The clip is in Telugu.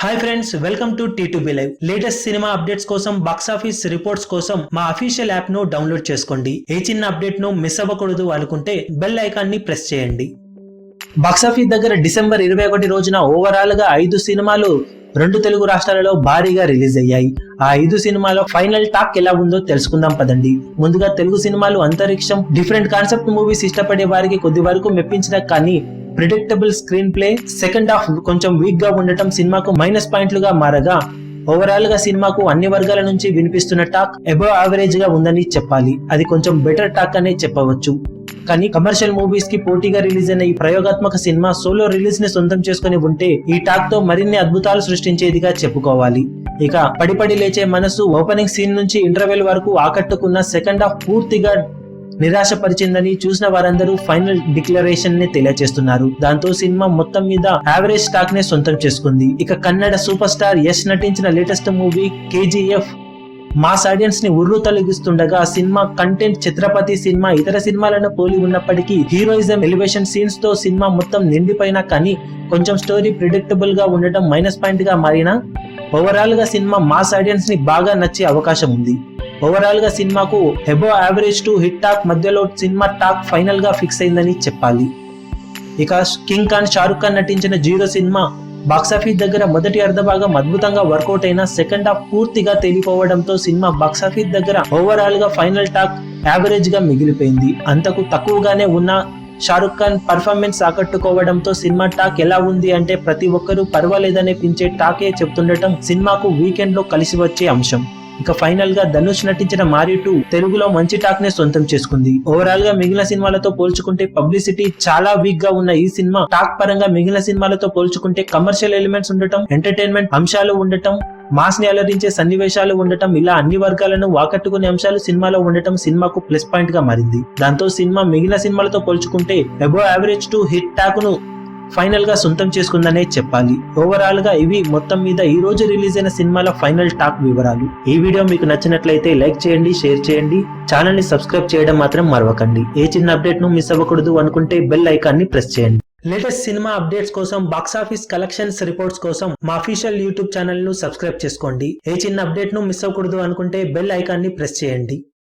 Hi friends, welcome to T2B Live. Latest cinema updates కోసం, బాక్స్ ఆఫీస్ రిపోర్ట్స్ కోసం మా అఫీషియల్ యాప్ ను డౌన్లోడ్ చేసుకోండి. ఏ చిన్న అప్డేట్ ను మిస్ అవ్వకూడదు అనుకుంటే బెల్ ఐకాన్ ని ప్రెస్ చేయండి. బాక్సాఫీస్ దగ్గర డిసెంబర్ 21 రోజున ఓవరాల్ గా 5 సినిమాలు 2 తెలుగు రాష్ట్రాలలో భారీగా రిలీజ్ అయ్యాయి. ఆ 5 సినిమాలో ఫైనల్ టాక్ ఎలా ఉందో తెలుసుకుందాం పదండి. ముందుగా తెలుగు సినిమాలు అంతరిక్షం, డిఫరెంట్ కాన్సెప్ట్ మూవీస్ ఇష్టపడే వారికి కొద్ది వరకు మెప్పించిన కానీ predictable screen play, second half కొంచెం వీక్ గా ఉండటం సినిమాకు మైనస్ పాయింట్లుగా మారగా, ఓవరాల్ గా సినిమాకు అన్ని వర్గాల నుంచి వినిపిస్తున్న టాక్ అబవ్ యావరేజ్ గా ఉందని చెప్పాలి. అది కొంచెం బెటర్ టాక్ అనే చెప్పవచ్చు. కానీ కమర్షియల్ మూవీస్ కి పోటీగా రిలీజ్ అయిన ఈ ప్రయోగాత్మక సినిమా సోలో రిలీజ్ ని సొంతం చేసుకుని ఉంటే ఈ టాక్ తో మరిన్ని అద్భుతాలు సృష్టించేదిగా చెప్పుకోవాలి. ఇక పడిపడి లేచే మనసు ఓపెనింగ్ సీన్ నుంచి ఇంటర్వెల్ వరకు ఆకట్టుకున్న సెకండ్ హాఫ్ పూర్తిగా నిరాశపరిచిందని చూసిన వారందరూ ఫైనల్ డిక్లరేషన్ ని తెలియజేస్తున్నారు. దాంతో సినిమా మొత్తం మీద యావరేజ్ స్టాక్ నే సొంతం చేసుకుంది. ఇక కన్నడ సూపర్ స్టార్ యష్ నటించిన latest movie KGF mass audience ని ఉర్రు తొలగిస్తుండగా, సినిమా కంటెంట్ ఛత్రపతి సినిమా ఇతర సినిమాలను పోలి ఉన్నప్పటికీ హీరోయిజం, ఎలివేషన్ సీన్స్ తో సినిమా మొత్తం నిండిపోయినా కానీ కొంచెం స్టోరీ ప్రిడిక్టబుల్ గా ఉండటం మైనస్ పాయింట్ గా మారినా ఓవరాల్ గా సినిమా మాస్ ఆడియన్స్ ని బాగా నచ్చే అవకాశం ఉంది. ఓవరాల్ గా సినిమాకు above average to hit talk మధ్యలో సినిమా టాక్ ఫైనల్ గా ఫిక్స్ అయిందని చెప్పాలి. ఇక కింగ్ ఖాన్, షారుఖ్ ఖాన్ నటించిన 0 సినిమా బాక్సాఫీస్ దగ్గర మొదటి అర్ధభాగం అద్భుతంగా వర్కౌట్ అయినా సెకండ్ హాఫ్ పూర్తిగా తేలిపోవడంతో సినిమా బాక్సాఫీస్ దగ్గర ఓవరాల్ గా ఫైనల్ టాక్ యావరేజ్ గా మిగిలిపోయింది. అంతకు తక్కువగానే ఉన్న షారుఖ్ ఖాన్ పర్ఫార్మెన్స్ ఆకట్టుకోవడంతో సినిమా టాక్ ఎలా ఉంది అంటే ప్రతి ఒక్కరూ పర్వాలేదనిపించే టాకే చెప్తుండటం సినిమాకు వీకెండ్ లో కలిసి వచ్చే అంశం. ఇక ఫైనల్ గా ధనుష్ నటించిన మారి 2 తెలుగులో మంచి టాక్ నే సొంతం చేసుకుంది. ఓవరాల్ గా మిగిలిన సినిమాలతో పోల్చుకుంటే పబ్లిసిటీ చాలా వీక్ గా ఉన్న ఈ సినిమా టాక్ పరంగా మిగిలిన సినిమాలతో పోల్చుకుంటే కమర్షియల్ ఎలిమెంట్స్ ఉండటం, ఎంటర్టైన్మెంట్ అంశాలు ఉండటం, మాస్ ని అలరించే సన్నివేశాలు ఉండటం, ఇలా అన్ని వర్గాలను ఆకట్టుకునే అంశాలు సినిమాలో ఉండటం సినిమాకు ప్లస్ పాయింట్ గా మారింది. దాంతో సినిమా మిగిలిన సినిమాలతో పోల్చుకుంటే above average to hit talk ను ఫైనల్ గా సొంతం చేసుకుందనే చెప్పాలి. ఓవరాల్ గా ఇవి మొత్తం మీద ఈ రోజు రిలీజ్ అయిన సినిమాల ఫైనల్ టాక్ వివరాలు. ఈ వీడియో మీకు నచ్చినట్లయితే లైక్ చేయండి, షేర్ చేయండి, ఛానల్ ని సబ్స్క్రైబ్ చేయడం మాత్రం మరవకండి. ఏ చిన్న అప్డేట్ ను మిస్ అవ్వకూడదు అనుకుంటే బెల్ ఐకాన్ ని ప్రెస్ చేయండి. లేటెస్ట్ సినిమా అప్డేట్స్ కోసం, బాక్స్ ఆఫీస్ కలెక్షన్స్ రిపోర్ట్స్ కోసం మా అఫీషియల్ యూట్యూబ్ ఛానల్ ను సబ్స్క్రైబ్ చేసుకోండి. ఏ చిన్న అప్డేట్ ను మిస్ అవ్వకూడదు అనుకుంటే బెల్ ఐకాన్ ని ప్రెస్ చేయండి.